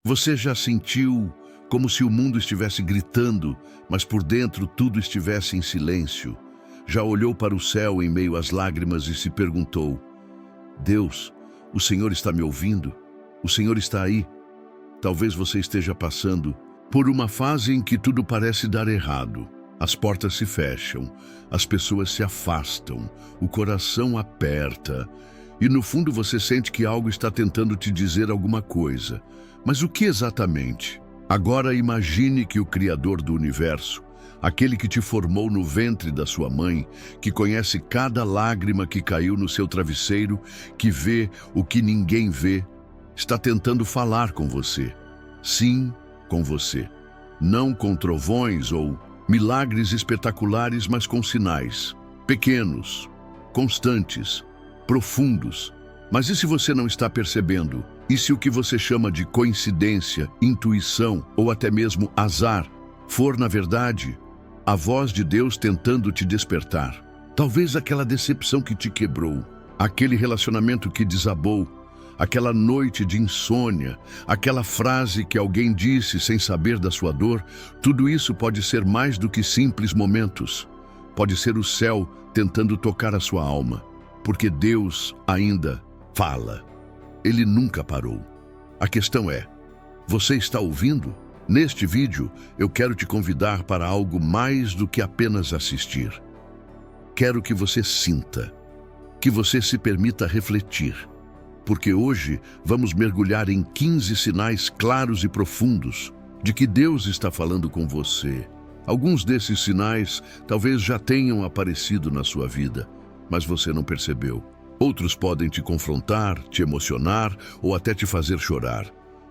Você já sentiu como se o mundo estivesse gritando, mas por dentro tudo estivesse em silêncio? Já olhou para o céu em meio às lágrimas e se perguntou: Deus, o Senhor está me ouvindo? O Senhor está aí? Talvez você esteja passando por uma fase em que tudo parece dar errado. As portas se fecham, as pessoas se afastam, o coração aperta e no fundo você sente que algo está tentando te dizer alguma coisa. Mas o que exatamente? Agora imagine que o Criador do universo, aquele que te formou no ventre da sua mãe, que conhece cada lágrima que caiu no seu travesseiro, que vê o que ninguém vê, está tentando falar com você. Sim, com você. Não com trovões ou milagres espetaculares, mas com sinais. Pequenos, constantes, profundos. Mas e se você não está percebendo? E se o que você chama de coincidência, intuição ou até mesmo azar for, na verdade, a voz de Deus tentando te despertar? Talvez aquela decepção que te quebrou, aquele relacionamento que desabou, aquela noite de insônia, aquela frase que alguém disse sem saber da sua dor, tudo isso pode ser mais do que simples momentos. Pode ser o céu tentando tocar a sua alma, porque Deus ainda fala. Ele nunca parou. A questão é, você está ouvindo? Neste vídeo, eu quero te convidar para algo mais do que apenas assistir. Quero que você sinta, que você se permita refletir, porque hoje vamos mergulhar em 15 sinais claros e profundos de que Deus está falando com você. Alguns desses sinais talvez já tenham aparecido na sua vida, mas você não percebeu. Outros podem te confrontar, te emocionar ou até te fazer chorar.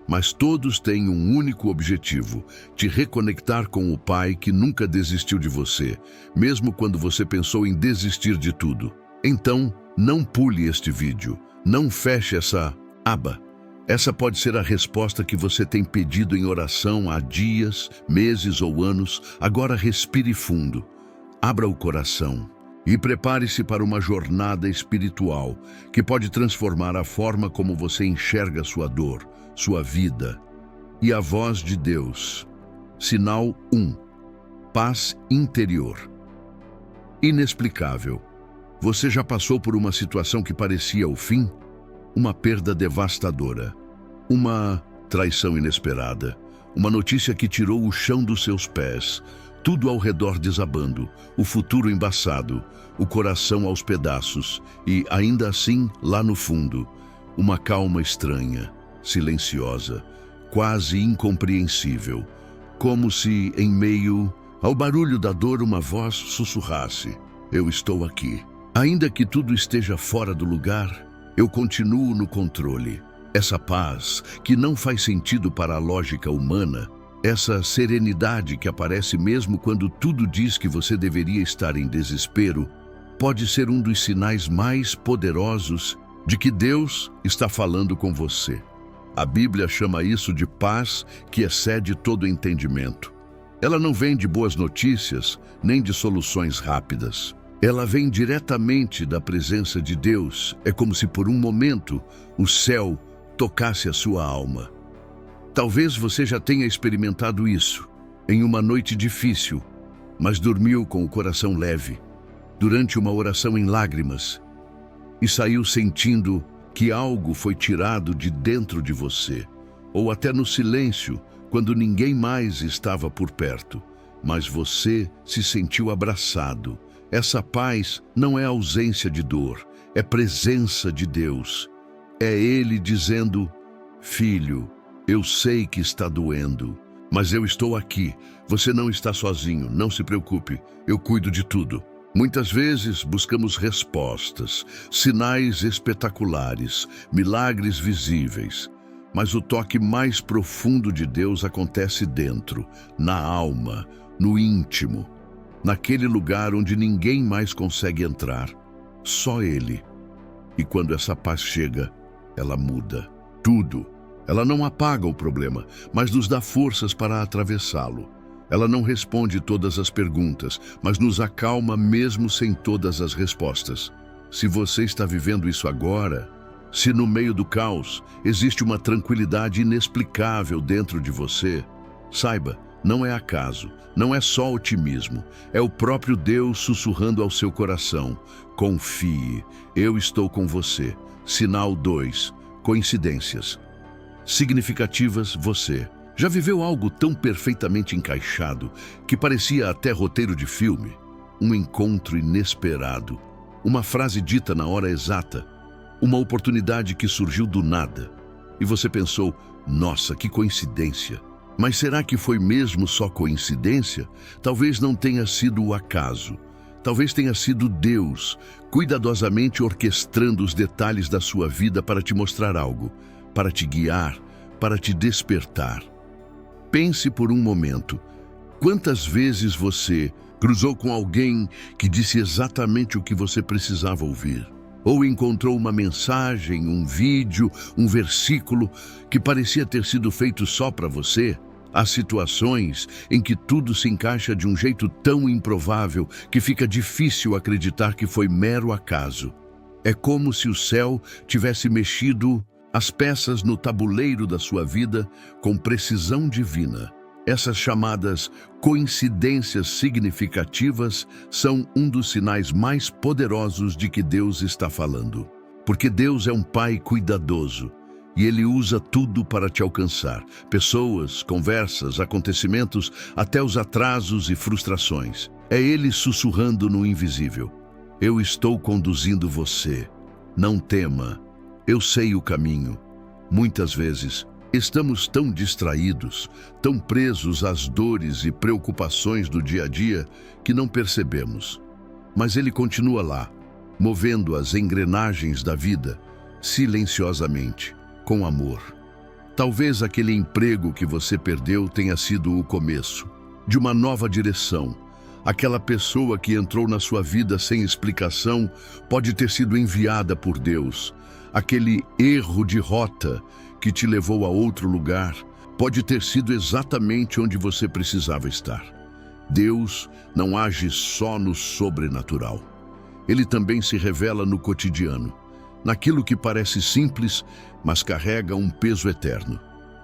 Mas todos têm um único objetivo: te reconectar com o Pai que nunca desistiu de você, mesmo quando você pensou em desistir de tudo. Então, não pule este vídeo, não feche essa aba. Essa pode ser a resposta que você tem pedido em oração há dias, meses ou anos. Agora respire fundo, abra o coração e prepare-se para uma jornada espiritual que pode transformar a forma como você enxerga sua dor, sua vida e a voz de Deus. Sinal 1. Paz interior. Inexplicável. Você já passou por uma situação que parecia o fim? Uma perda devastadora, uma traição inesperada, uma notícia que tirou o chão dos seus pés, tudo ao redor desabando, o futuro embaçado, o coração aos pedaços e, ainda assim, lá no fundo, uma calma estranha, silenciosa, quase incompreensível, como se, em meio ao barulho da dor, uma voz sussurrasse: Eu estou aqui. Ainda que tudo esteja fora do lugar, eu continuo no controle. Essa paz, que não faz sentido para a lógica humana, essa serenidade que aparece mesmo quando tudo diz que você deveria estar em desespero, pode ser um dos sinais mais poderosos de que Deus está falando com você. A Bíblia chama isso de paz que excede todo entendimento. Ela não vem de boas notícias, nem de soluções rápidas. Ela vem diretamente da presença de Deus. É como se por um momento o céu tocasse a sua alma. Talvez você já tenha experimentado isso em uma noite difícil, mas dormiu com o coração leve, durante uma oração em lágrimas, e saiu sentindo que algo foi tirado de dentro de você, ou até no silêncio, quando ninguém mais estava por perto, mas você se sentiu abraçado. Essa paz não é ausência de dor, é presença de Deus. É Ele dizendo: Filho, eu sei que está doendo, mas eu estou aqui. Você não está sozinho, não se preocupe, eu cuido de tudo. Muitas vezes buscamos respostas, sinais espetaculares, milagres visíveis, mas o toque mais profundo de Deus acontece dentro, na alma, no íntimo, naquele lugar onde ninguém mais consegue entrar, só Ele. E quando essa paz chega, ela muda tudo. Ela não apaga o problema, mas nos dá forças para atravessá-lo. Ela não responde todas as perguntas, mas nos acalma mesmo sem todas as respostas. Se você está vivendo isso agora, Se no meio do caos existe uma tranquilidade inexplicável dentro de você, saiba, não é acaso, não é só otimismo, é o próprio Deus sussurrando ao seu coração. Confie, eu estou com você. Sinal 2. Coincidências significativas. Você já viveu algo tão perfeitamente encaixado que parecia até roteiro de filme? Um encontro inesperado, uma frase dita na hora exata, uma oportunidade que surgiu do nada. E você pensou, nossa, que coincidência. Mas será que foi mesmo só coincidência? Talvez não tenha sido o acaso. Talvez tenha sido Deus, cuidadosamente orquestrando os detalhes da sua vida para te mostrar algo, para te guiar, para te despertar. Pense por um momento, quantas vezes você cruzou com alguém que disse exatamente o que você precisava ouvir? Ou encontrou uma mensagem, um vídeo, um versículo que parecia ter sido feito só para você? Há situações em que tudo se encaixa de um jeito tão improvável que fica difícil acreditar que foi mero acaso. É como se o céu tivesse mexido as peças no tabuleiro da sua vida com precisão divina. Essas chamadas coincidências significativas são um dos sinais mais poderosos de que Deus está falando. Porque Deus é um Pai cuidadoso e Ele usa tudo para te alcançar. Pessoas, conversas, acontecimentos, até os atrasos e frustrações. É Ele sussurrando no invisível. Eu estou conduzindo você. Não tema. Eu sei o caminho. Muitas vezes, estamos tão distraídos, tão presos às dores e preocupações do dia a dia que não percebemos. Mas Ele continua lá, movendo as engrenagens da vida, silenciosamente, com amor. Talvez aquele emprego que você perdeu tenha sido o começo de uma nova direção. Aquela pessoa que entrou na sua vida sem explicação pode ter sido enviada por Deus. Aquele erro de rota que te levou a outro lugar pode ter sido exatamente onde você precisava estar. Deus não age só no sobrenatural. Ele também se revela no cotidiano, naquilo que parece simples, mas carrega um peso eterno.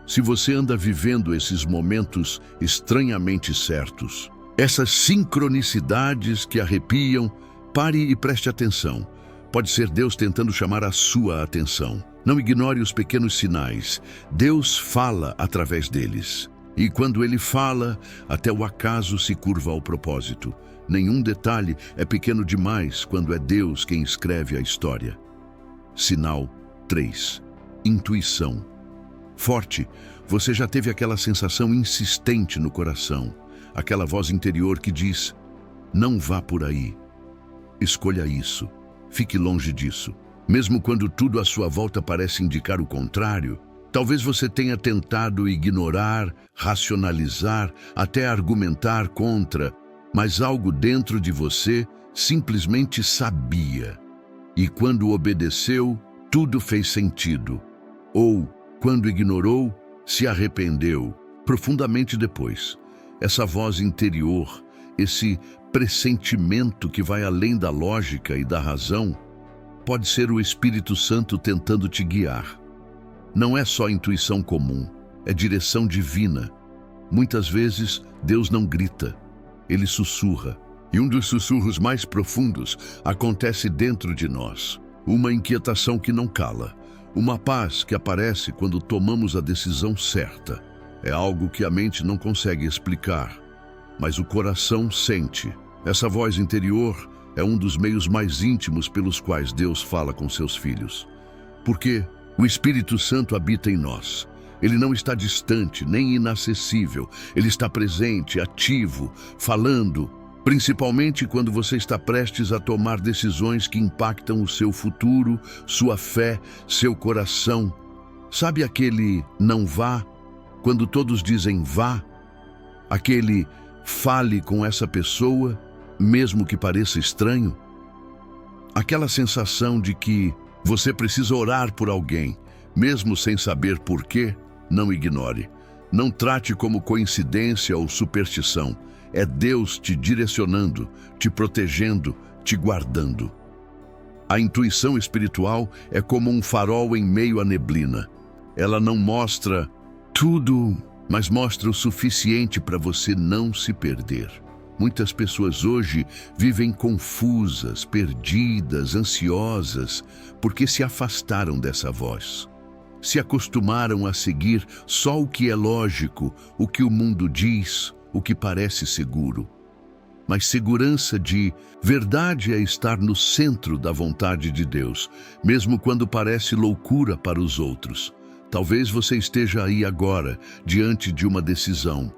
Se você anda vivendo esses momentos estranhamente certos, essas sincronicidades que arrepiam, pare e preste atenção. Pode ser Deus tentando chamar a sua atenção. Não ignore os pequenos sinais. Deus fala através deles. E quando Ele fala, até o acaso se curva ao propósito. Nenhum detalhe é pequeno demais quando é Deus quem escreve a história. Sinal 3. Intuição. Forte, você já teve aquela sensação insistente no coração, aquela voz interior que diz, não vá por aí. Escolha isso. Fique longe disso. Mesmo quando tudo à sua volta parece indicar o contrário, talvez você tenha tentado ignorar, racionalizar, até argumentar contra, mas algo dentro de você simplesmente sabia. E quando obedeceu, tudo fez sentido. Ou, quando ignorou, se arrependeu profundamente depois. Essa voz interior, esse pressentimento que vai além da lógica e da razão, pode ser o Espírito Santo tentando te guiar. Não é só intuição comum, é direção divina. Muitas vezes, Deus não grita, Ele sussurra. E um dos sussurros mais profundos acontece dentro de nós. Uma inquietação que não cala, uma paz que aparece quando tomamos a decisão certa. É algo que a mente não consegue explicar, mas o coração sente. Essa voz interior é um dos meios mais íntimos pelos quais Deus fala com seus filhos. Porque o Espírito Santo habita em nós. Ele não está distante, nem inacessível. Ele está presente, ativo, falando, principalmente quando você está prestes a tomar decisões que impactam o seu futuro, sua fé, seu coração. Sabe aquele não vá? Quando todos dizem vá, aquele fale com essa pessoa, mesmo que pareça estranho. Aquela sensação de que você precisa orar por alguém, mesmo sem saber por quê. Não ignore. Não trate como coincidência ou superstição. É Deus te direcionando, te protegendo, te guardando. A intuição espiritual é como um farol em meio à neblina. Ela não mostra tudo, mas mostra o suficiente para você não se perder. Muitas pessoas hoje vivem confusas, perdidas, ansiosas, porque se afastaram dessa voz. Se acostumaram a seguir só o que é lógico, o que o mundo diz, o que parece seguro. Mas segurança de verdade é estar no centro da vontade de Deus, mesmo quando parece loucura para os outros. Talvez você esteja aí agora, diante de uma decisão.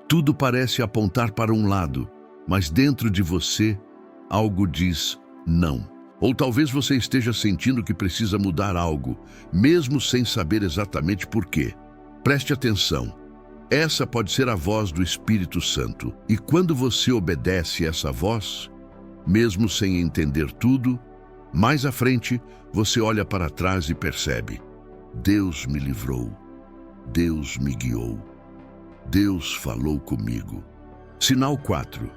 Tudo parece apontar para um lado, mas dentro de você, algo diz não. Ou talvez você esteja sentindo que precisa mudar algo, mesmo sem saber exatamente por quê. Preste atenção. Essa pode ser a voz do Espírito Santo. E quando você obedece essa voz, mesmo sem entender tudo, mais à frente, você olha para trás e percebe: Deus me livrou, Deus me guiou, Deus falou comigo. Sinal 4.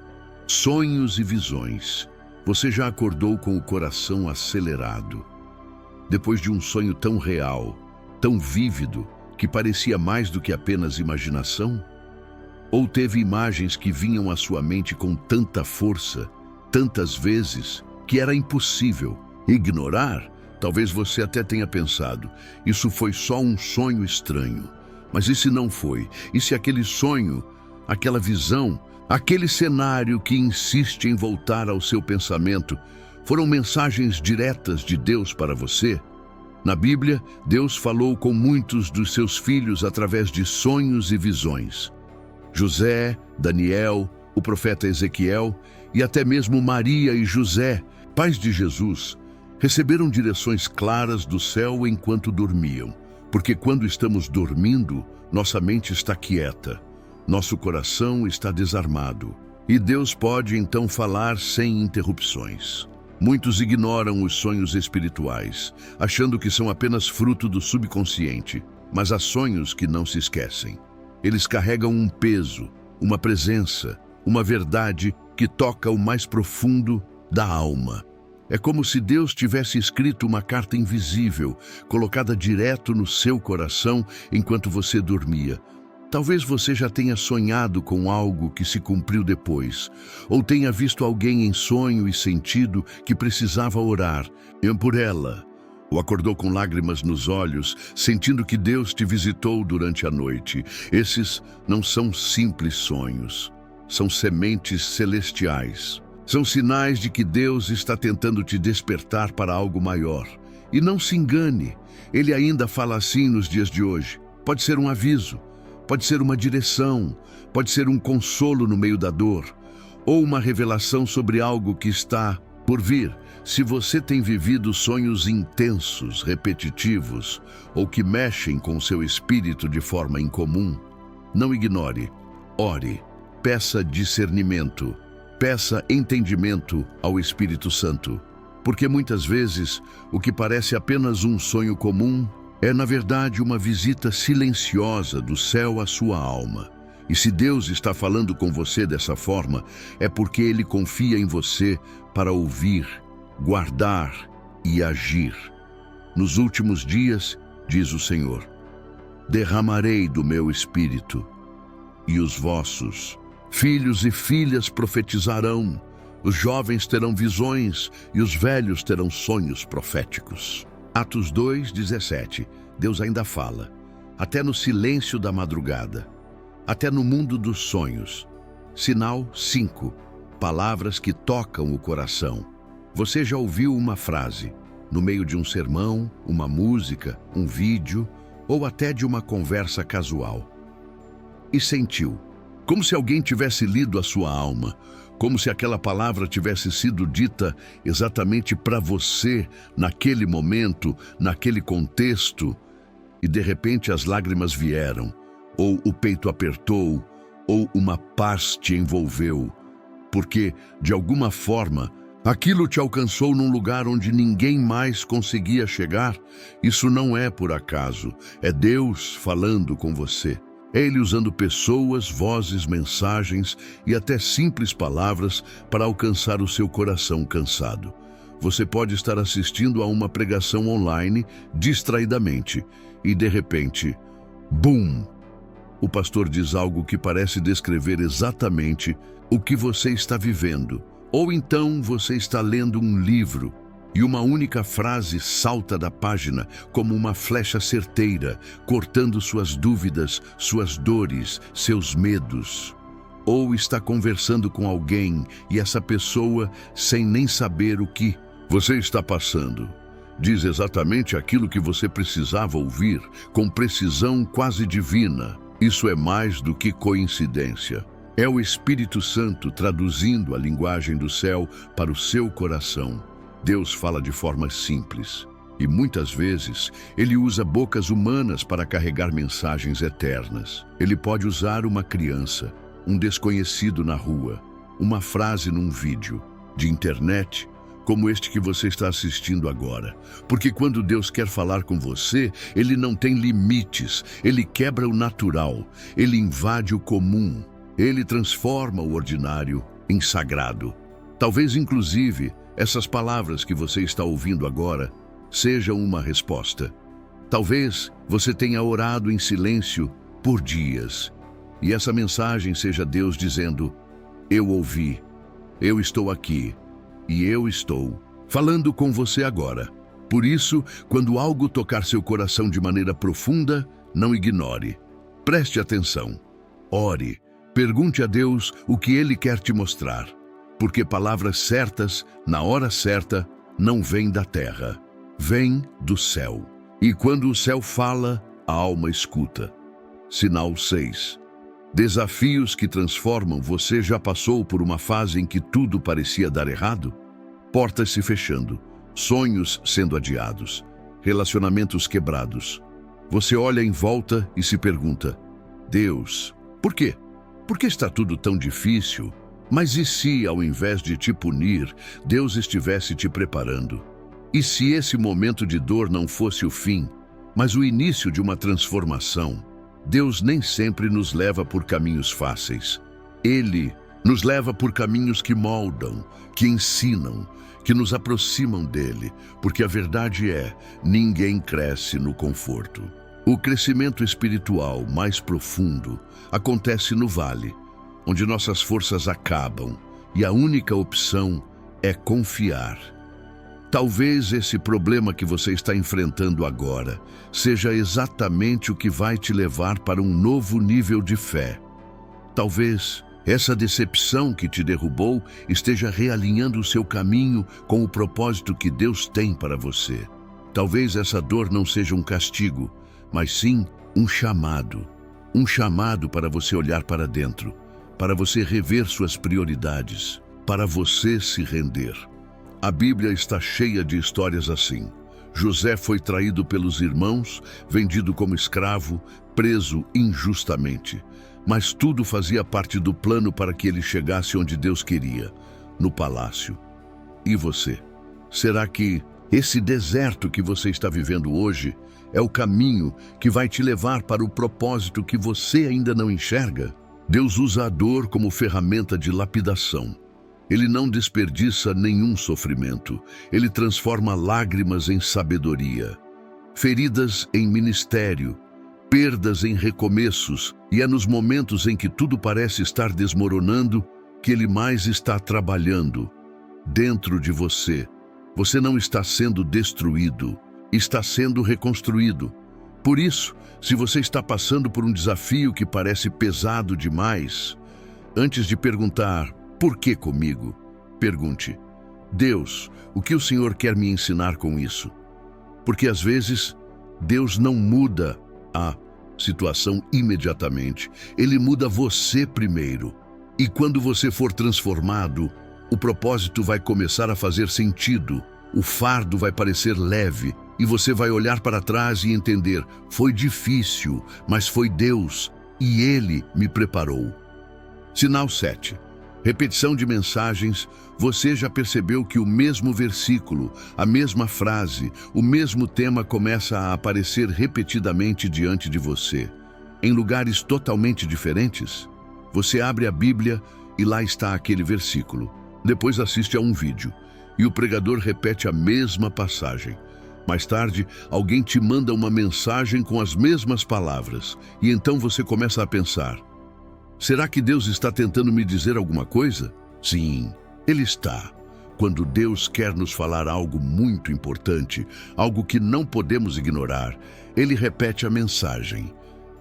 Sonhos e visões. Você já acordou com o coração acelerado, depois de um sonho tão real, tão vívido, que parecia mais do que apenas imaginação? Ou teve imagens que vinham à sua mente com tanta força, tantas vezes, que era impossível ignorar? Talvez você até tenha pensado, isso foi só um sonho estranho. Mas e se não foi? E se aquele sonho, aquela visão, aquele cenário que insiste em voltar ao seu pensamento, foram mensagens diretas de Deus para você? Na Bíblia, Deus falou com muitos dos seus filhos através de sonhos e visões. José, Daniel, o profeta Ezequiel e até mesmo Maria e José, pais de Jesus, receberam direções claras do céu enquanto dormiam. Porque quando estamos dormindo, nossa mente está quieta, nosso coração está desarmado. E Deus pode então falar sem interrupções. Muitos ignoram os sonhos espirituais, achando que são apenas fruto do subconsciente, mas há sonhos que não se esquecem. Eles carregam um peso, uma presença, uma verdade que toca o mais profundo da alma. É como se Deus tivesse escrito uma carta invisível, colocada direto no seu coração enquanto você dormia. Talvez você já tenha sonhado com algo que se cumpriu depois, ou tenha visto alguém em sonho e sentido que precisava orar por ela, ou acordou com lágrimas nos olhos, sentindo que Deus te visitou durante a noite. Esses não são simples sonhos, são sementes celestiais. São sinais de que Deus está tentando te despertar para algo maior. E não se engane, Ele ainda fala assim nos dias de hoje. Pode ser um aviso, pode ser uma direção, pode ser um consolo no meio da dor, ou uma revelação sobre algo que está por vir. Se você tem vivido sonhos intensos, repetitivos, ou que mexem com seu espírito de forma incomum, não ignore, ore, peça discernimento, peça entendimento ao Espírito Santo. Porque muitas vezes, o que parece apenas um sonho comum é, na verdade, uma visita silenciosa do céu à sua alma. E se Deus está falando com você dessa forma, é porque Ele confia em você para ouvir, guardar e agir. Nos últimos dias, diz o Senhor, derramarei do meu Espírito, e os vossos filhos e filhas profetizarão, os jovens terão visões e os velhos terão sonhos proféticos. Atos 2:17, Deus ainda fala, até no silêncio da madrugada, até no mundo dos sonhos. Sinal 5, palavras que tocam o coração. Você já ouviu uma frase, no meio de um sermão, uma música, um vídeo, ou até de uma conversa casual, e sentiu, como se alguém tivesse lido a sua alma, como se aquela palavra tivesse sido dita exatamente para você, naquele momento, naquele contexto, e de repente as lágrimas vieram, ou o peito apertou, ou uma paz te envolveu, porque, de alguma forma, aquilo te alcançou num lugar onde ninguém mais conseguia chegar. Isso não é por acaso, é Deus falando com você. É Ele usando pessoas, vozes, mensagens e até simples palavras para alcançar o seu coração cansado. Você pode estar assistindo a uma pregação online distraidamente e, de repente, bum! O pastor diz algo que parece descrever exatamente o que você está vivendo. Ou então você está lendo um livro e uma única frase salta da página como uma flecha certeira, cortando suas dúvidas, suas dores, seus medos. Ou está conversando com alguém e essa pessoa, sem nem saber o que você está passando, diz exatamente aquilo que você precisava ouvir, com precisão quase divina. Isso é mais do que coincidência. É o Espírito Santo traduzindo a linguagem do céu para o seu coração. Deus fala de forma simples e muitas vezes Ele usa bocas humanas para carregar mensagens eternas. Ele pode usar uma criança, um desconhecido na rua, uma frase num vídeo de internet, como este que você está assistindo agora. Porque quando Deus quer falar com você, Ele não tem limites, Ele quebra o natural, Ele invade o comum, Ele transforma o ordinário em sagrado. Talvez, inclusive, essas palavras que você está ouvindo agora sejam uma resposta. Talvez você tenha orado em silêncio por dias, e essa mensagem seja Deus dizendo: eu ouvi, eu estou aqui, e eu estou falando com você agora. Por isso, quando algo tocar seu coração de maneira profunda, não ignore. Preste atenção. Ore. Pergunte a Deus o que Ele quer te mostrar. Porque palavras certas, na hora certa, não vêm da terra. Vêm do céu. E quando o céu fala, a alma escuta. Sinal 6. Desafios que transformam. Você já passou por uma fase em que tudo parecia dar errado? Portas se fechando, sonhos sendo adiados, relacionamentos quebrados. Você olha em volta e se pergunta: Deus, por quê? Por que está tudo tão difícil? Mas e se, ao invés de te punir, Deus estivesse te preparando? E se esse momento de dor não fosse o fim, mas o início de uma transformação? Deus nem sempre nos leva por caminhos fáceis. Ele nos leva por caminhos que moldam, que ensinam, que nos aproximam dele, porque a verdade é, ninguém cresce no conforto. O crescimento espiritual mais profundo acontece no vale, onde nossas forças acabam e a única opção é confiar. Talvez esse problema que você está enfrentando agora seja exatamente o que vai te levar para um novo nível de fé. Talvez essa decepção que te derrubou esteja realinhando o seu caminho com o propósito que Deus tem para você. Talvez essa dor não seja um castigo, mas sim um chamado. Um chamado para você olhar para dentro, para você rever suas prioridades, para você se render. A Bíblia está cheia de histórias assim. José foi traído pelos irmãos, vendido como escravo, preso injustamente. Mas tudo fazia parte do plano para que ele chegasse onde Deus queria, no palácio. E você? Será que esse deserto que você está vivendo hoje é o caminho que vai te levar para o propósito que você ainda não enxerga? Deus usa a dor como ferramenta de lapidação. Ele não desperdiça nenhum sofrimento. Ele transforma lágrimas em sabedoria, feridas em ministério, perdas em recomeços, e é nos momentos em que tudo parece estar desmoronando que Ele mais está trabalhando dentro de você. Você não está sendo destruído, está sendo reconstruído. Por isso, se você está passando por um desafio que parece pesado demais, antes de perguntar, por que comigo? Pergunte, Deus, o que o Senhor quer me ensinar com isso? Porque às vezes, Deus não muda a situação imediatamente. Ele muda você primeiro. E quando você for transformado, o propósito vai começar a fazer sentido. O fardo vai parecer leve e você vai olhar para trás e entender, foi difícil, mas foi Deus e Ele me preparou. Sinal 7. Repetição de mensagens. Você já percebeu que o mesmo versículo, a mesma frase, o mesmo tema começa a aparecer repetidamente diante de você, em lugares totalmente diferentes? Você abre a Bíblia e lá está aquele versículo. Depois assiste a um vídeo e o pregador repete a mesma passagem. Mais tarde, alguém te manda uma mensagem com as mesmas palavras, e então você começa a pensar: será que Deus está tentando me dizer alguma coisa? Sim, Ele está. Quando Deus quer nos falar algo muito importante, algo que não podemos ignorar, Ele repete a mensagem.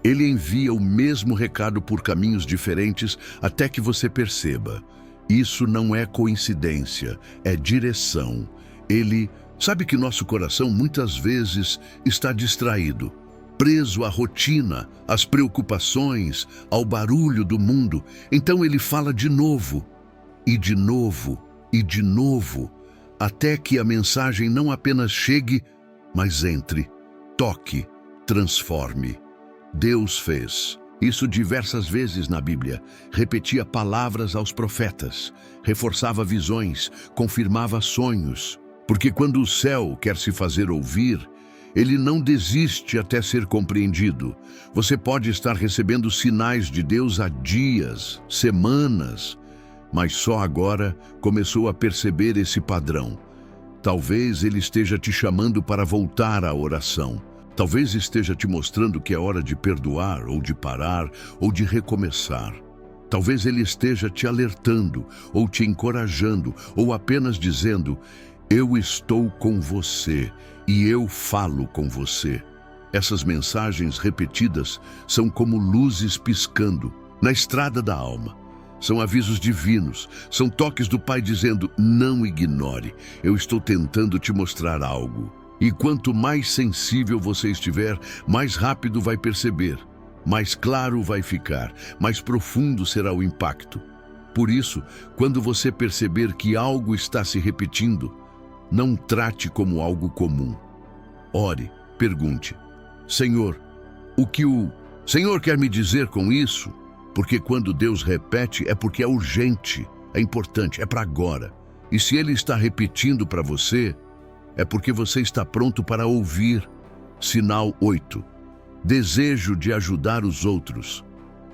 Ele envia o mesmo recado por caminhos diferentes até que você perceba. Isso não é coincidência, é direção. Ele sabe que nosso coração muitas vezes está distraído, preso à rotina, às preocupações, ao barulho do mundo. Então ele fala de novo, e de novo, e de novo, até que a mensagem não apenas chegue, mas entre, toque, transforme. Deus fez isso diversas vezes na Bíblia. Repetia palavras aos profetas, reforçava visões, confirmava sonhos. Porque quando o céu quer se fazer ouvir, ele não desiste até ser compreendido. Você pode estar recebendo sinais de Deus há dias, semanas, mas só agora começou a perceber esse padrão. Talvez ele esteja te chamando para voltar à oração. Talvez esteja te mostrando que é hora de perdoar, ou de parar, ou de recomeçar. Talvez ele esteja te alertando, ou te encorajando, ou apenas dizendo: eu estou com você e eu falo com você. Essas mensagens repetidas são como luzes piscando na estrada da alma. São avisos divinos, são toques do Pai dizendo: não ignore, eu estou tentando te mostrar algo. E quanto mais sensível você estiver, mais rápido vai perceber, mais claro vai ficar, mais profundo será o impacto. Por isso, quando você perceber que algo está se repetindo, não trate como algo comum. Ore, pergunte: Senhor, o que o Senhor quer me dizer com isso? Porque quando Deus repete é porque é urgente, é importante, é para agora. E se Ele está repetindo para você, é porque você está pronto para ouvir. Sinal 8. Desejo de ajudar os outros.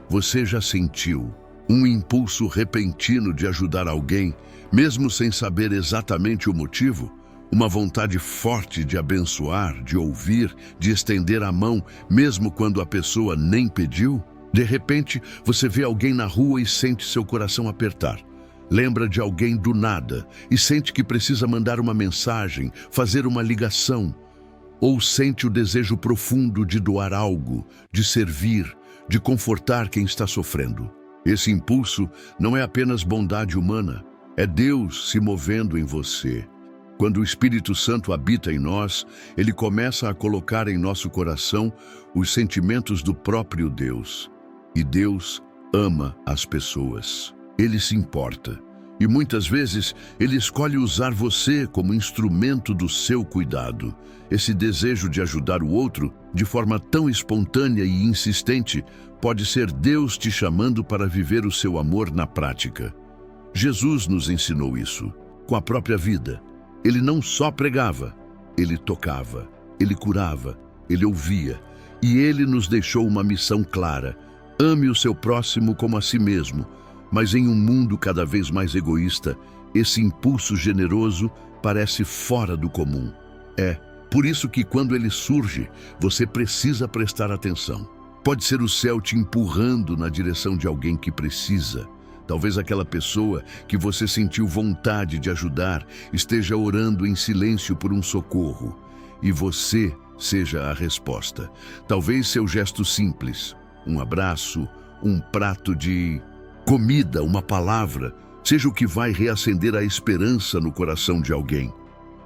Você já sentiu um impulso repentino de ajudar alguém, mesmo sem saber exatamente o motivo? Uma vontade forte de abençoar, de ouvir, de estender a mão, mesmo quando a pessoa nem pediu? De repente, você vê alguém na rua e sente seu coração apertar. Lembra de alguém do nada e sente que precisa mandar uma mensagem, fazer uma ligação. Ou sente o desejo profundo de doar algo, de servir, de confortar quem está sofrendo. Esse impulso não é apenas bondade humana, é Deus se movendo em você. Quando o Espírito Santo habita em nós, ele começa a colocar em nosso coração os sentimentos do próprio Deus. E Deus ama as pessoas. Ele se importa. E muitas vezes ele escolhe usar você como instrumento do seu cuidado. Esse desejo de ajudar o outro de forma tão espontânea e insistente pode ser Deus te chamando para viver o seu amor na prática. Jesus nos ensinou isso com a própria vida. Ele não só pregava, ele tocava, ele curava, ele ouvia. E ele nos deixou uma missão clara: ame o seu próximo como a si mesmo. Mas em um mundo cada vez mais egoísta, esse impulso generoso parece fora do comum. É por isso que quando ele surge, você precisa prestar atenção. Pode ser o céu te empurrando na direção de alguém que precisa. Talvez aquela pessoa que você sentiu vontade de ajudar esteja orando em silêncio por um socorro. E você seja a resposta. Talvez seu gesto simples, um abraço, um prato de comida, uma palavra, seja o que vai reacender a esperança no coração de alguém.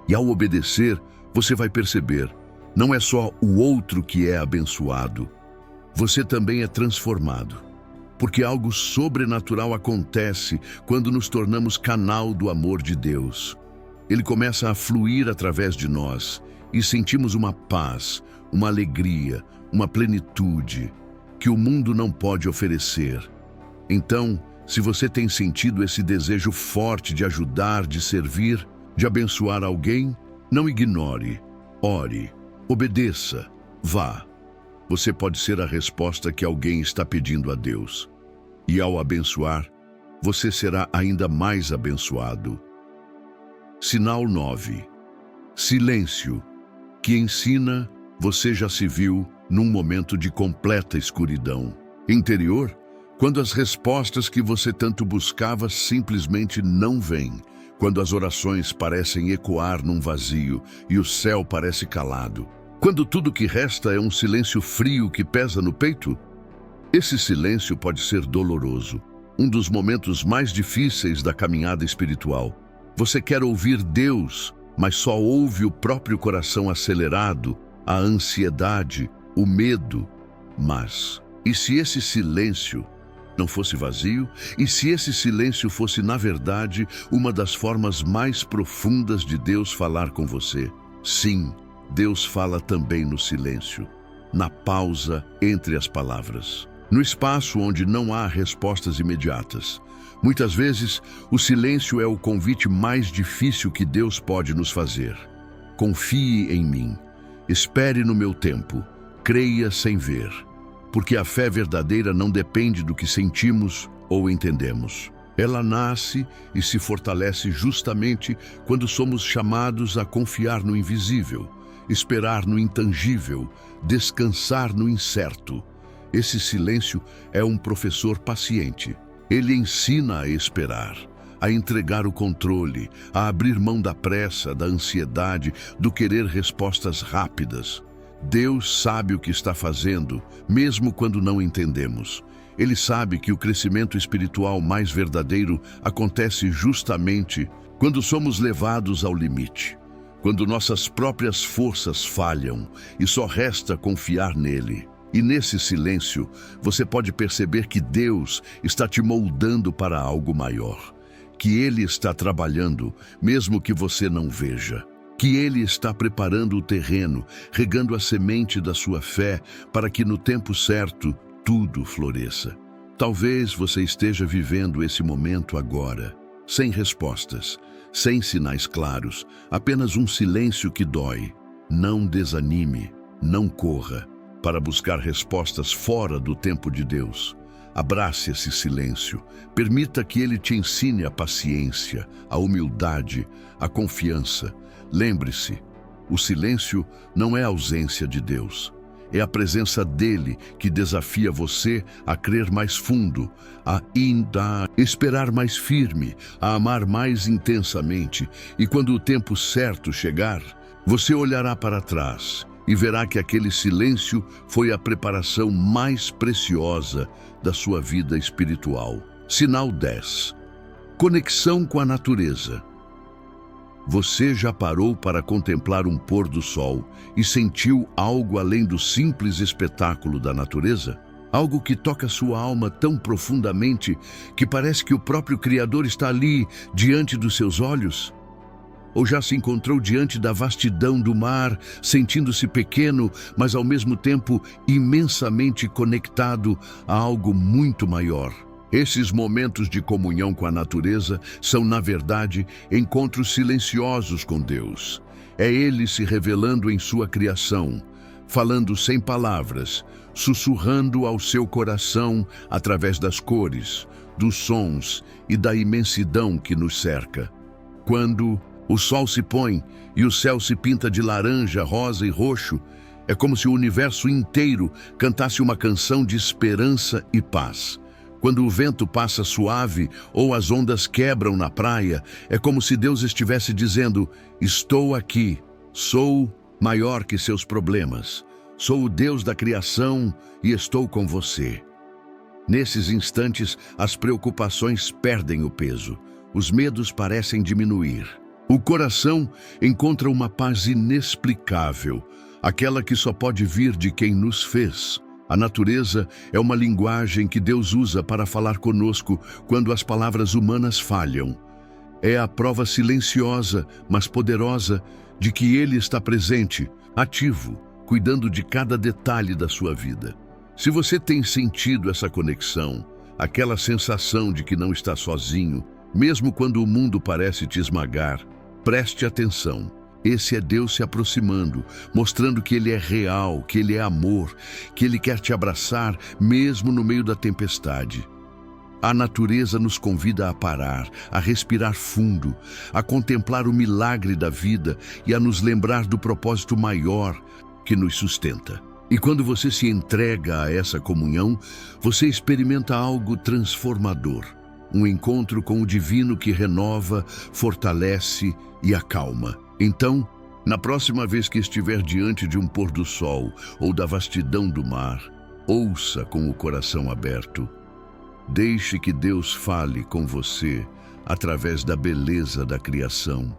E ao obedecer, você vai perceber, não é só o outro que é abençoado, você também é transformado. Porque algo sobrenatural acontece quando nos tornamos canal do amor de Deus. Ele começa a fluir através de nós e sentimos uma paz, uma alegria, uma plenitude que o mundo não pode oferecer. Então, se você tem sentido esse desejo forte de ajudar, de servir, de abençoar alguém, não ignore, ore, obedeça, vá. Você pode ser a resposta que alguém está pedindo a Deus. E ao abençoar, você será ainda mais abençoado. Sinal 9. Silêncio, que ensina, você já se viu num momento de completa escuridão interior, quando as respostas que você tanto buscava simplesmente não vêm, quando as orações parecem ecoar num vazio e o céu parece calado, quando tudo que resta é um silêncio frio que pesa no peito. Esse silêncio pode ser doloroso, um dos momentos mais difíceis da caminhada espiritual. Você quer ouvir Deus, mas só ouve o próprio coração acelerado, a ansiedade, o medo. Mas, e se esse silêncio não fosse vazio? E se esse silêncio fosse, na verdade, uma das formas mais profundas de Deus falar com você? Sim, Deus fala também no silêncio, na pausa entre as palavras, no espaço onde não há respostas imediatas. Muitas vezes, o silêncio é o convite mais difícil que Deus pode nos fazer. Confie em mim, espere no meu tempo, creia sem ver. Porque a fé verdadeira não depende do que sentimos ou entendemos. Ela nasce e se fortalece justamente quando somos chamados a confiar no invisível, esperar no intangível, descansar no incerto. Esse silêncio é um professor paciente. Ele ensina a esperar, a entregar o controle, a abrir mão da pressa, da ansiedade, do querer respostas rápidas. Deus sabe o que está fazendo, mesmo quando não entendemos. Ele sabe que o crescimento espiritual mais verdadeiro acontece justamente quando somos levados ao limite, quando nossas próprias forças falham e só resta confiar nele. E nesse silêncio, você pode perceber que Deus está te moldando para algo maior, que Ele está trabalhando, mesmo que você não veja. Que Ele está preparando o terreno, regando a semente da sua fé, para que no tempo certo tudo floresça. Talvez você esteja vivendo esse momento agora, sem respostas, sem sinais claros, apenas um silêncio que dói. Não desanime, não corra para buscar respostas fora do tempo de Deus. Abrace esse silêncio, permita que Ele te ensine a paciência, a humildade, a confiança. Lembre-se, o silêncio não é a ausência de Deus. É a presença dele que desafia você a crer mais fundo, a esperar mais firme, a amar mais intensamente. E quando o tempo certo chegar, você olhará para trás e verá que aquele silêncio foi a preparação mais preciosa da sua vida espiritual. Sinal 10. Conexão com a natureza. Você já parou para contemplar um pôr do sol e sentiu algo além do simples espetáculo da natureza? Algo que toca sua alma tão profundamente que parece que o próprio Criador está ali, diante dos seus olhos? Ou já se encontrou diante da vastidão do mar, sentindo-se pequeno, mas ao mesmo tempo imensamente conectado a algo muito maior? Esses momentos de comunhão com a natureza são, na verdade, encontros silenciosos com Deus. É Ele se revelando em sua criação, falando sem palavras, sussurrando ao seu coração através das cores, dos sons e da imensidão que nos cerca. Quando o sol se põe e o céu se pinta de laranja, rosa e roxo, é como se o universo inteiro cantasse uma canção de esperança e paz. Quando o vento passa suave ou as ondas quebram na praia, é como se Deus estivesse dizendo: estou aqui, sou maior que seus problemas, sou o Deus da criação e estou com você. Nesses instantes, as preocupações perdem o peso, os medos parecem diminuir. O coração encontra uma paz inexplicável, aquela que só pode vir de quem nos fez. A natureza é uma linguagem que Deus usa para falar conosco quando as palavras humanas falham. É a prova silenciosa, mas poderosa, de que Ele está presente, ativo, cuidando de cada detalhe da sua vida. Se você tem sentido essa conexão, aquela sensação de que não está sozinho, mesmo quando o mundo parece te esmagar, preste atenção. Esse é Deus se aproximando, mostrando que Ele é real, que Ele é amor, que Ele quer te abraçar mesmo no meio da tempestade. A natureza nos convida a parar, a respirar fundo, a contemplar o milagre da vida e a nos lembrar do propósito maior que nos sustenta. E quando você se entrega a essa comunhão, você experimenta algo transformador. Um encontro com o divino que renova, fortalece e acalma. Então, na próxima vez que estiver diante de um pôr do sol ou da vastidão do mar, ouça com o coração aberto. Deixe que Deus fale com você através da beleza da criação.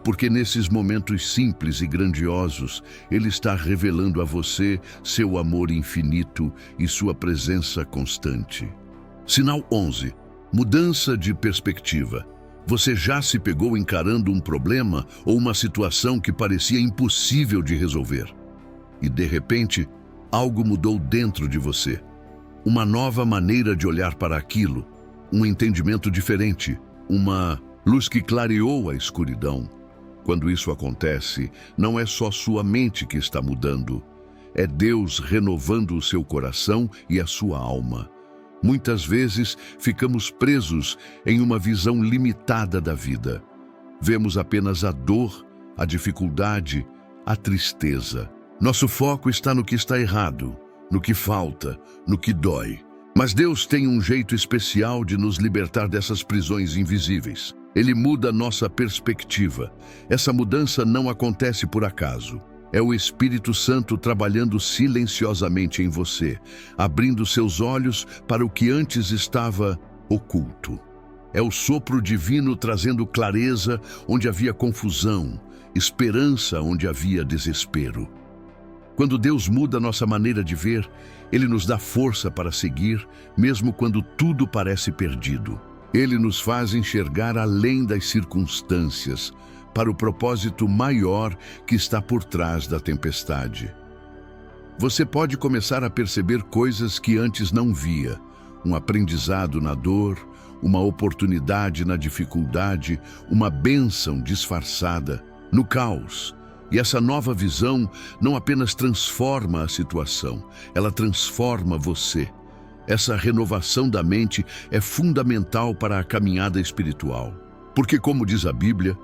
Porque nesses momentos simples e grandiosos, Ele está revelando a você seu amor infinito e sua presença constante. Sinal 11. Mudança de perspectiva. Você já se pegou encarando um problema ou uma situação que parecia impossível de resolver? E de repente, algo mudou dentro de você. Uma nova maneira de olhar para aquilo, um entendimento diferente, uma luz que clareou a escuridão. Quando isso acontece, não é só sua mente que está mudando, é Deus renovando o seu coração e a sua alma. Muitas vezes ficamos presos em uma visão limitada da vida. Vemos apenas a dor, a dificuldade, a tristeza. Nosso foco está no que está errado, no que falta, no que dói. Mas Deus tem um jeito especial de nos libertar dessas prisões invisíveis. Ele muda nossa perspectiva. Essa mudança não acontece por acaso. É o Espírito Santo trabalhando silenciosamente em você, abrindo seus olhos para o que antes estava oculto. É o sopro divino trazendo clareza onde havia confusão, esperança onde havia desespero. Quando Deus muda nossa maneira de ver, Ele nos dá força para seguir, mesmo quando tudo parece perdido. Ele nos faz enxergar além das circunstâncias, para o propósito maior que está por trás da tempestade. Você pode começar a perceber coisas que antes não via, um aprendizado na dor, uma oportunidade na dificuldade, uma bênção disfarçada no caos. E essa nova visão não apenas transforma a situação, ela transforma você. Essa renovação da mente é fundamental para a caminhada espiritual. Porque, como diz a Bíblia,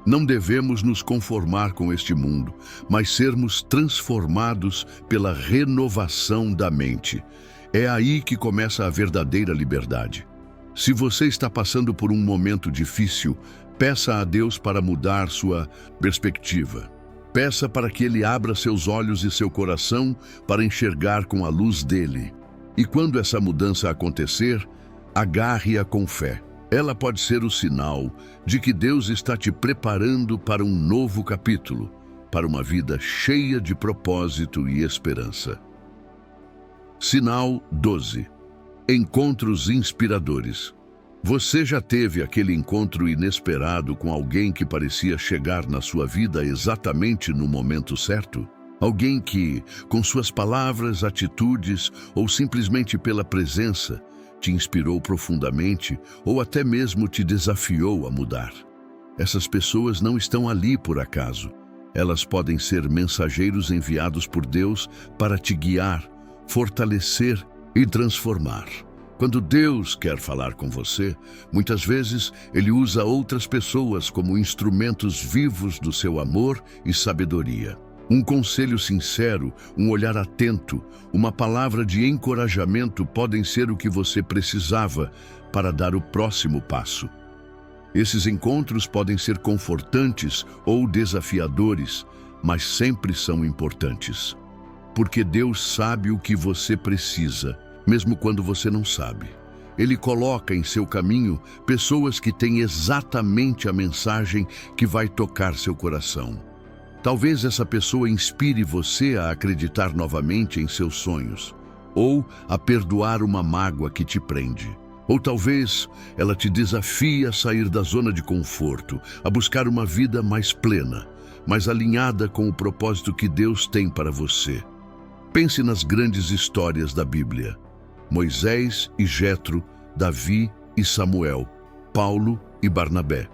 não devemos nos conformar com este mundo, mas sermos transformados pela renovação da mente. É aí que começa a verdadeira liberdade. Se você está passando por um momento difícil, peça a Deus para mudar sua perspectiva. Peça para que Ele abra seus olhos e seu coração para enxergar com a luz dele. E quando essa mudança acontecer, agarre-a com fé. Ela pode ser o sinal de que Deus está te preparando para um novo capítulo, para uma vida cheia de propósito e esperança. Sinal 12. Encontros inspiradores. Você já teve aquele encontro inesperado com alguém que parecia chegar na sua vida exatamente no momento certo? Alguém que, com suas palavras, atitudes ou simplesmente pela presença, te inspirou profundamente ou até mesmo te desafiou a mudar. Essas pessoas não estão ali por acaso. Elas podem ser mensageiros enviados por Deus para te guiar, fortalecer e transformar. Quando Deus quer falar com você, muitas vezes Ele usa outras pessoas como instrumentos vivos do seu amor e sabedoria. Um conselho sincero, um olhar atento, uma palavra de encorajamento podem ser o que você precisava para dar o próximo passo. Esses encontros podem ser confortantes ou desafiadores, mas sempre são importantes. Porque Deus sabe o que você precisa, mesmo quando você não sabe. Ele coloca em seu caminho pessoas que têm exatamente a mensagem que vai tocar seu coração. Talvez essa pessoa inspire você a acreditar novamente em seus sonhos, ou a perdoar uma mágoa que te prende. Ou talvez ela te desafie a sair da zona de conforto, a buscar uma vida mais plena, mais alinhada com o propósito que Deus tem para você. Pense nas grandes histórias da Bíblia: Moisés e Jetro, Davi e Samuel, Paulo e Barnabé.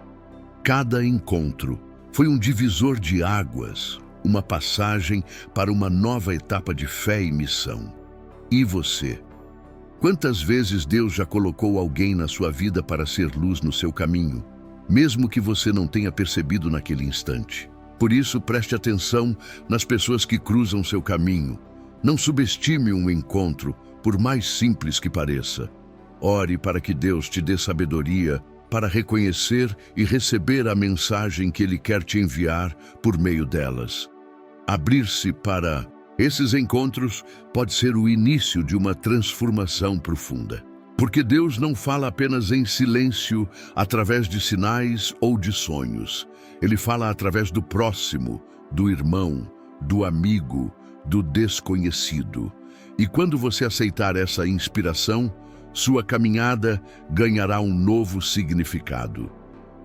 Cada encontro foi um divisor de águas, uma passagem para uma nova etapa de fé e missão. E você? Quantas vezes Deus já colocou alguém na sua vida para ser luz no seu caminho, mesmo que você não tenha percebido naquele instante? Por isso, preste atenção nas pessoas que cruzam seu caminho. Não subestime um encontro, por mais simples que pareça. Ore para que Deus te dê sabedoria para reconhecer e receber a mensagem que Ele quer te enviar por meio delas. Abrir-se para esses encontros pode ser o início de uma transformação profunda. Porque Deus não fala apenas em silêncio, através de sinais ou de sonhos. Ele fala através do próximo, do irmão, do amigo, do desconhecido. E quando você aceitar essa inspiração, sua caminhada ganhará um novo significado.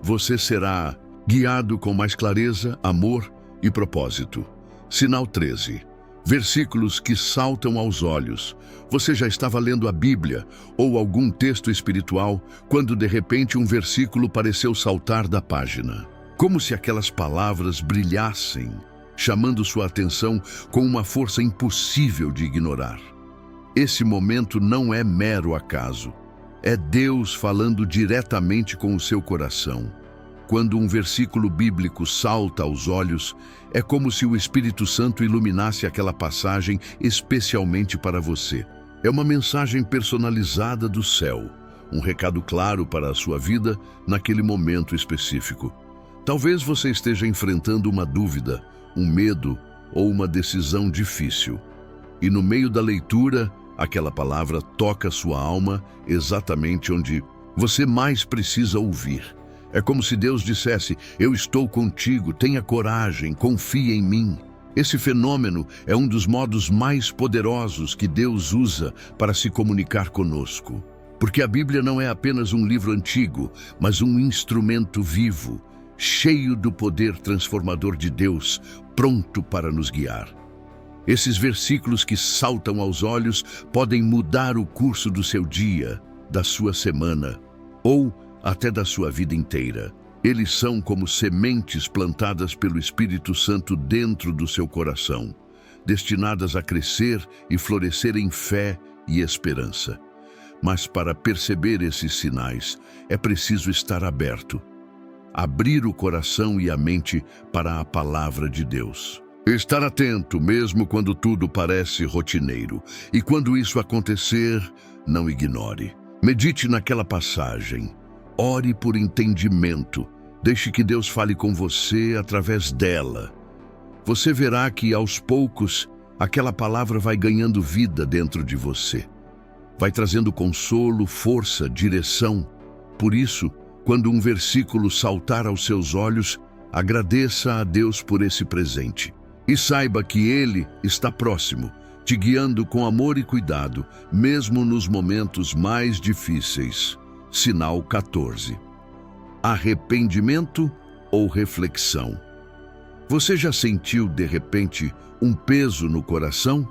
Você será guiado com mais clareza, amor e propósito. Sinal 13. Versículos que saltam aos olhos. Você já estava lendo a Bíblia ou algum texto espiritual quando de repente um versículo pareceu saltar da página. Como se aquelas palavras brilhassem, chamando sua atenção com uma força impossível de ignorar. Esse momento não é mero acaso. É Deus falando diretamente com o seu coração. Quando um versículo bíblico salta aos olhos, é como se o Espírito Santo iluminasse aquela passagem especialmente para você. É uma mensagem personalizada do céu, um recado claro para a sua vida naquele momento específico. Talvez você esteja enfrentando uma dúvida, um medo ou uma decisão difícil. E no meio da leitura, aquela palavra toca sua alma exatamente onde você mais precisa ouvir. É como se Deus dissesse: eu estou contigo, tenha coragem, confie em mim. Esse fenômeno é um dos modos mais poderosos que Deus usa para se comunicar conosco. Porque a Bíblia não é apenas um livro antigo, mas um instrumento vivo, cheio do poder transformador de Deus, pronto para nos guiar. Esses versículos que saltam aos olhos podem mudar o curso do seu dia, da sua semana, ou até da sua vida inteira. Eles são como sementes plantadas pelo Espírito Santo dentro do seu coração, destinadas a crescer e florescer em fé e esperança. Mas para perceber esses sinais, é preciso estar aberto. Abrir o coração e a mente para a palavra de Deus. Estar atento mesmo quando tudo parece rotineiro. E quando isso acontecer, não ignore. Medite naquela passagem. Ore por entendimento. Deixe que Deus fale com você através dela. Você verá que, aos poucos, aquela palavra vai ganhando vida dentro de você. Vai trazendo consolo, força, direção. Por isso, quando um versículo saltar aos seus olhos, agradeça a Deus por esse presente. E saiba que Ele está próximo, te guiando com amor e cuidado, mesmo nos momentos mais difíceis. Sinal 14. Arrependimento ou reflexão. Você já sentiu, de repente, um peso no coração?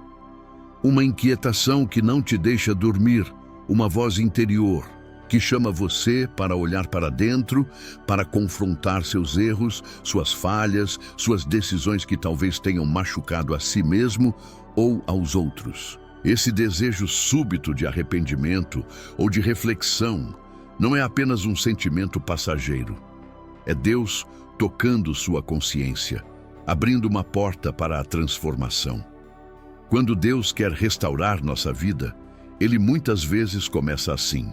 Uma inquietação que não te deixa dormir, uma voz interior que chama você para olhar para dentro, para confrontar seus erros, suas falhas, suas decisões que talvez tenham machucado a si mesmo ou aos outros. Esse desejo súbito de arrependimento ou de reflexão não é apenas um sentimento passageiro. É Deus tocando sua consciência, abrindo uma porta para a transformação. Quando Deus quer restaurar nossa vida, Ele muitas vezes começa assim,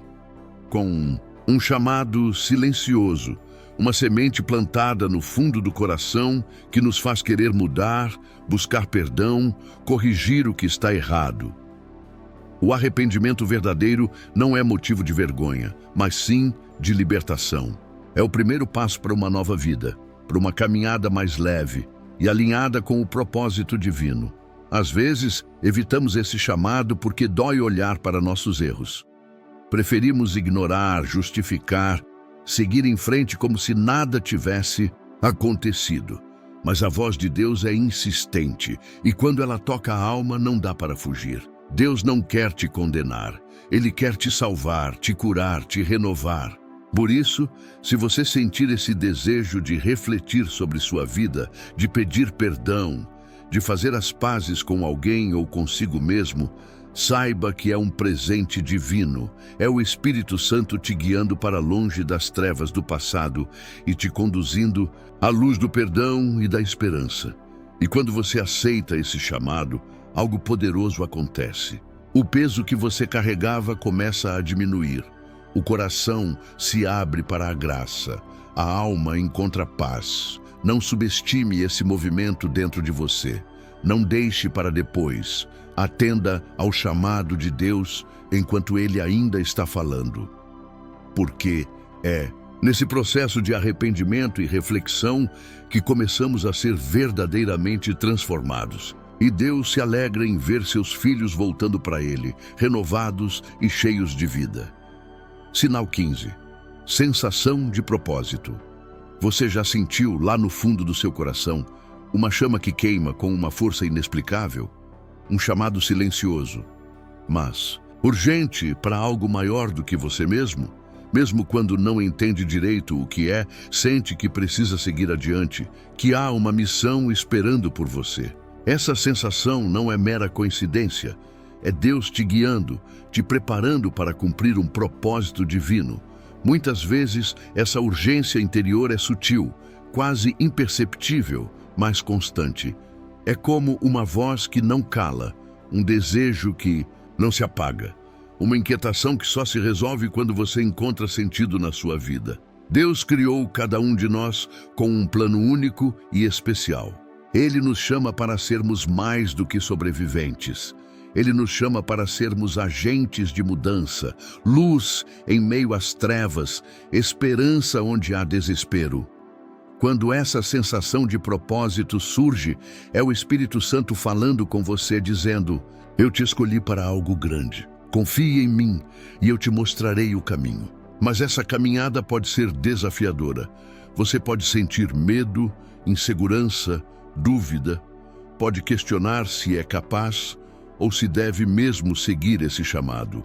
com um chamado silencioso, uma semente plantada no fundo do coração que nos faz querer mudar, buscar perdão, corrigir o que está errado. O arrependimento verdadeiro não é motivo de vergonha, mas sim de libertação. É o primeiro passo para uma nova vida, para uma caminhada mais leve e alinhada com o propósito divino. Às vezes, evitamos esse chamado porque dói olhar para nossos erros. Preferimos ignorar, justificar, seguir em frente como se nada tivesse acontecido. Mas a voz de Deus é insistente e quando ela toca a alma não dá para fugir. Deus não quer te condenar, Ele quer te salvar, te curar, te renovar. Por isso, se você sentir esse desejo de refletir sobre sua vida, de pedir perdão, de fazer as pazes com alguém ou consigo mesmo, Saiba que é um presente divino. É o Espírito Santo te guiando para longe das trevas do passado e te conduzindo à luz do perdão e da esperança. E quando você aceita esse chamado, algo poderoso acontece. O peso que você carregava começa a diminuir. O coração se abre para a graça. A alma encontra paz. Não subestime esse movimento dentro de você. Não deixe para depois. Atenda ao chamado de Deus enquanto Ele ainda está falando. Porque é nesse processo de arrependimento e reflexão que começamos a ser verdadeiramente transformados. E Deus se alegra em ver seus filhos voltando para Ele, renovados e cheios de vida. Sinal 15. Sensação de propósito. Você já sentiu lá no fundo do seu coração uma chama que queima com uma força inexplicável? Um chamado silencioso, mas urgente para algo maior do que você mesmo? Mesmo quando não entende direito o que é, sente que precisa seguir adiante, que há uma missão esperando por você. Essa sensação não é mera coincidência, é Deus te guiando, te preparando para cumprir um propósito divino. Muitas vezes, essa urgência interior é sutil, quase imperceptível, mas constante. É como uma voz que não cala, um desejo que não se apaga, uma inquietação que só se resolve quando você encontra sentido na sua vida. Deus criou cada um de nós com um plano único e especial. Ele nos chama para sermos mais do que sobreviventes. Ele nos chama para sermos agentes de mudança, luz em meio às trevas, esperança onde há desespero. Quando essa sensação de propósito surge, é o Espírito Santo falando com você, dizendo: eu te escolhi para algo grande. Confie em mim e eu te mostrarei o caminho. Mas essa caminhada pode ser desafiadora. Você pode sentir medo, insegurança, dúvida. Pode questionar se é capaz ou se deve mesmo seguir esse chamado.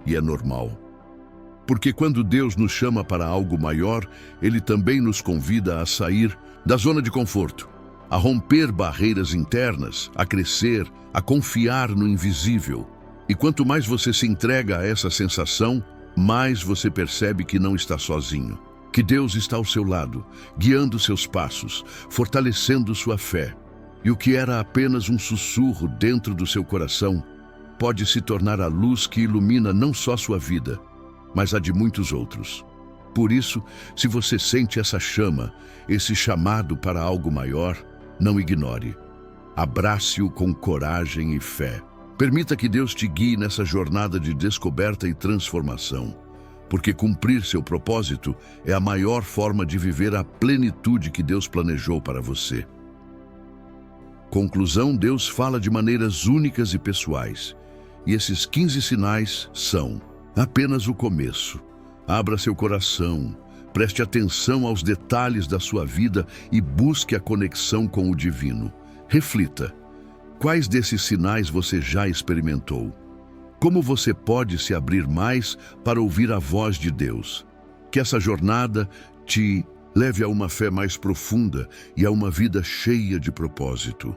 E é normal. Porque quando Deus nos chama para algo maior, Ele também nos convida a sair da zona de conforto, a romper barreiras internas, a crescer, a confiar no invisível. E quanto mais você se entrega a essa sensação, mais você percebe que não está sozinho, que Deus está ao seu lado, guiando seus passos, fortalecendo sua fé. E o que era apenas um sussurro dentro do seu coração pode se tornar a luz que ilumina não só sua vida, mas a de muitos outros. Por isso, se você sente essa chama, esse chamado para algo maior, não ignore. Abrace-o com coragem e fé. Permita que Deus te guie nessa jornada de descoberta e transformação, porque cumprir seu propósito é a maior forma de viver a plenitude que Deus planejou para você. Conclusão: Deus fala de maneiras únicas e pessoais, e esses 15 sinais são apenas o começo. Abra seu coração, preste atenção aos detalhes da sua vida e busque a conexão com o divino. Reflita: quais desses sinais você já experimentou? Como você pode se abrir mais para ouvir a voz de Deus? Que essa jornada te leve a uma fé mais profunda e a uma vida cheia de propósito.